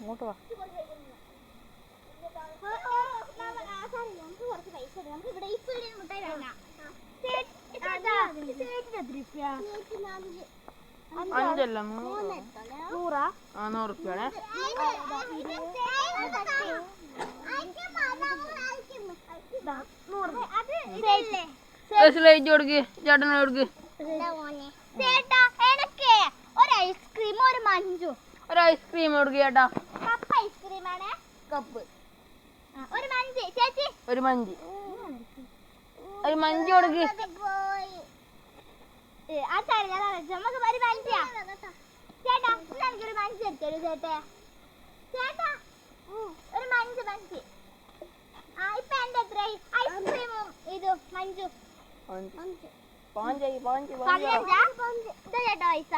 ഇങ്ങോട്ട് വാ. അഞ്ചല്ല 100 റുപ്യാണ്. കൊടുക്ക് ചേട്ടനെ കൊടുക്ക്. ഒരു ഐസ്ക്രീം ഒരു മഞ്ചു. ഒരു ഐസ്ക്രീം കൊടുക്ക് ചേട്ടാ. കപ്പ് ഐസ്ക്രീം ആണ്. കപ്പ്. ഒരു മഞ്ച് ചേച്ചി. ഒരു മഞ്ച്. ഒരു മഞ്ച് കൊടുക്ക്. നമുക്ക് ഒരു മഞ്ചാ ചേട്ടാ. എനിക്കൊരു മഞ്ച് എടുത്തരൂ ചേട്ടാ. ചേട്ടാ ഒരു മഞ്ച് മഞ്ച്. ഇപ്പൊ എന്റെ എത്ര ഐസ്ക്രീമും ഇത് മഞ്ചു? പാഞ്ചായി. ചേട്ടാ പൈസ.